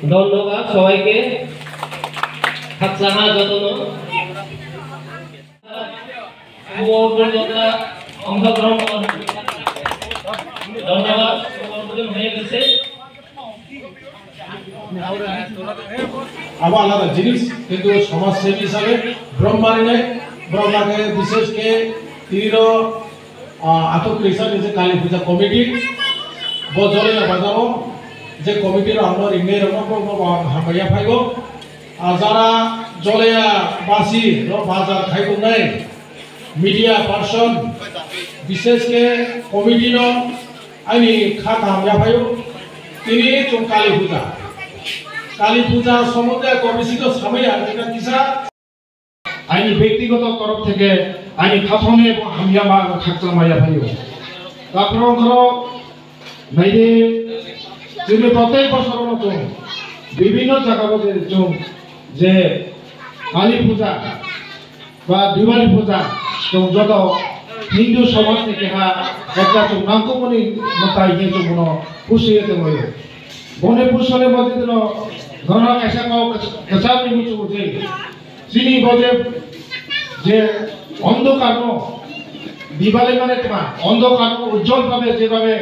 ধন্যবাদ সবাইকে। খাকসাহা যতন অংশগ্রহণ ধন্যবাদ হয়ে গেছে। আবার আলাদা জিনিস কিন্তু সমাজসেবী হিসাবে ব্রহ্মারে ব্রহ্মাকে বিশেষকে তীর আটক হিসাবে যে কালী পূজা কমিটি বজলে বাজারও যে কমিটির আমরা ইংরেজ হামাইয়া ফাইব আর যারা জলেয়া বাসি বাজার খাইব নাই মিডিয়া পার্সন বিশেষকে কমিটির আইনি খাত হামিয়া ফাইব তিনি চুম কালী পূজা সম্বন্ধে কমিশিত সামাইয়া যেটা কিসা আইনি ব্যক্তিগত তরফ থেকে আইনি খাথনে হামিয়া মা খাকচা মাইয়া ফাইব তারপর নাইদে जोंनि प्रत्येक बोसोरावनो जों বিভিন্ন জায়গায় जों যে काली पूजा বা दिवाली पूजा जों যত हिंदू समाज থেকে একটা जों नांगौमनि मतायै जों बनो पुसियते मयो बने पुसने मध्य दिनो घना ऐसा को कसाबनि मुचु जे যিনি বলে যে অন্ধকার দিবালি মানে তোমার অন্ধকার উজ্জ্বল ভাবে যেভাবে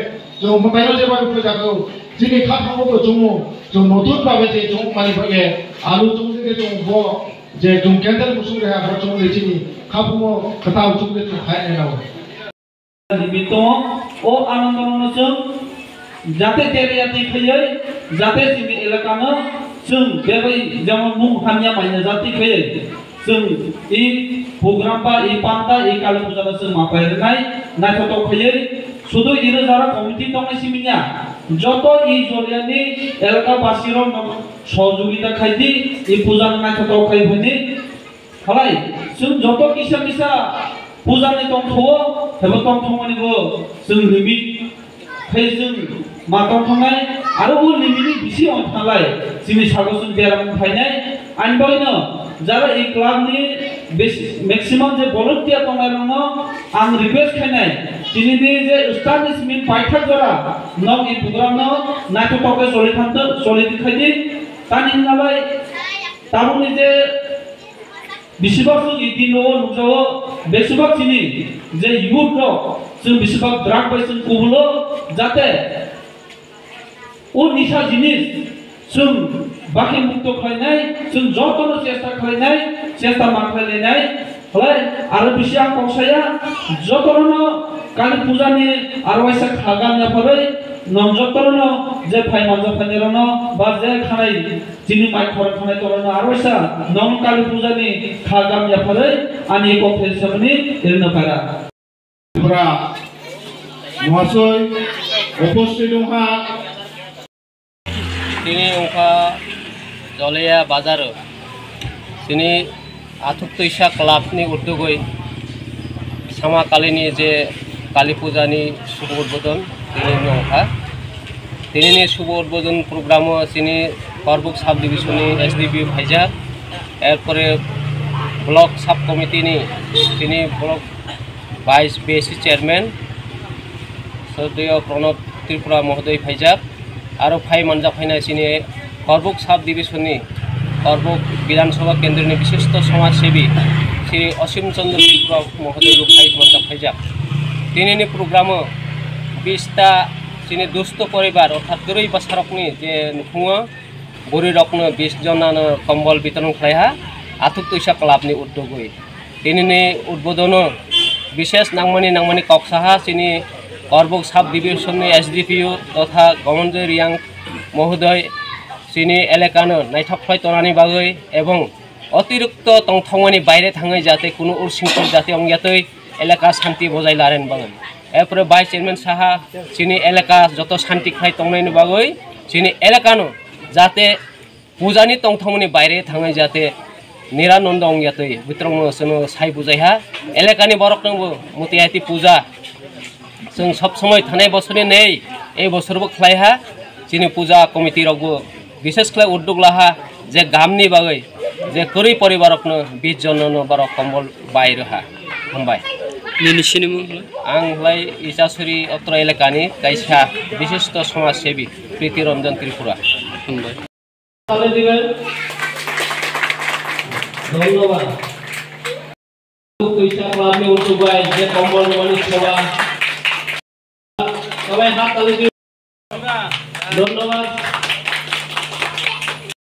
जो मोबाइल जेबार पूजा को जिनि खाफामो को जुमो जो नतुन भाबे जे जुम मानि भागे आलु जुम जे जुम बो जे जुम केंद्र मुसुम रे हा जुम लेचिनि खाफामो कथा जुम जे खाय नाव निमित्त ओ आनंदनो जों जाते तेरियाति खयै जाते जिनि एलाकानो जों बेबाय जेमन मुं हामिया माइना जाति खयै जों इ प्रोग्राम बा इ पान्ता इ काली पूजा जों मापायनाय नायथो खयै শুধু ইরে যারা কমিটি তংসিমিনা যত এই জরিয়ানি এলাকাবাসীর সহযোগিতা খাইতি এই পূজার নাচত খাই হইনি হলাই जों যত কিসা কিসা পূজানি তংথো হেব তংথমানিবো जों লিমিট খাই जों মাতং থানাই আর ও লিমিটনি বিসি অনথালাই যিনি সাগসুন বেরাম ফাইনাই আনবাইনো যারা এই ক্লাবনি ম্যাক্সিমাম যে ভলান্টিয়ার তংনারङ आं रिक्वेस्ट खाइनाय তিনি যে স্টাবলিশমেন্ট পাইথা জরা নং এই প্রোগ্রাম নাটককে চলি খাইদি তানি নালাই তাবুনি যে বেশিরভাগ ইদিন নুজো বেশিরভাগ চিনি যে ইউথ जों বেশিরভাগ ড্রাগ পাইছেন কুবুলো যাতে ও নিশা জিনিস जों বাকি মুক্ত খাইনাই जों যতন চেষ্টা খাইনাই চেষ্টা মাখাইনাই হলাই আর বেশি আং কংসায়া যতন কালী পূজা নিয়ে আর ওইসা খাগাম না পড়ে নন যতন যে ফাই মঞ্জা ফাইনেরন বা যে খানাই যিনি মাই খর খানাই তরন আর ওইসা নন কালী পূজা নিয়ে খাগাম না পড়ে আনি কম্পিটিশননি এরন পারা পুরা মহাশয় উপস্থিত হওয়া তিনি ওখা জলেয়া বাজার তিনি आथुक्तैसा क्लाबनि उद्योगै सामाकालिनि जे काली पूजानि शुभ उद्बोधन दिनैनि ओखा दिनैनि शुभ उद्बोधन प्रोग्राम चिनि करबुक साब डिविजननि एसडीपी फाइजा एरपरे ब्लक साब कमिटिनि चिनि ब्लक वाइस बीएससी चेयरमैन श्रद्धेय प्रणब त्रिपुरा महोदय फाइजा आरो फाइ मानजा फाइना चिनि करबुक साब डिविजननि करबुक विधानसभा केंद्र में विशिष्ट समाजसेवी श्री असीम चंद्र त्रिपुरा महोदय फाइव मंजा फाइजा दिनैनि प्रोग्राम 20टा चिनि दुस्त परिवार अर्थात गोरै बासारकनि जे नुखुङो बुरि रकनो 20 जनानो कम्बल वितरण खालायहा आथुक्तैसा क्लाबनि उद्योगै दिनैनि उद्बोधन विशेष नांगमानि कक्साहा चिनि करबुक साब डिविजननि एसडीपीओ तथा गमनजय रियां महोदय चिनि एलेकानो नायथाबफ्लाय तनानि बागै एवं अतिरिक्त तंथंगनि बायरे थाङै जाते कुनु उरसिंखर जाते अंगियातै एलेका शांति बजाय लारेन बागै एरपरे भाइस चेयरमैन साहा चिनि एलेका जत शांति खाय तंनायनि बागै चिनि एलेकानो जाते पूजानि तंथंगनि बायरे थाङै जाते निरानन्द अंगियातै बित्रंग सनो साइ बुजायहा एलेकानि बरकनबो मुतियाति पूजा जों सब समय थानाय बोसोरनि नै ए बोसोरबो खालायहा चिनि पूजा कमिटि रगबो विशेष खालाय उद्योग लाहा जे गामनि बागै जे गोरै परिवारकनो 20 जननो बार कम्बल बायरोहा हामबाय आंलाय इजासुरी अत्र एलेकानि कायसा विशिष्ट समाजसेवी प्रीति रंजन त्रिपुरा। তাহলে দিবেন ধন্যবাদ পয়সা ক্লাবে উঠবাই যে কম্বল মালিক সবাই হাত তালি দিবেন ধন্যবাদ।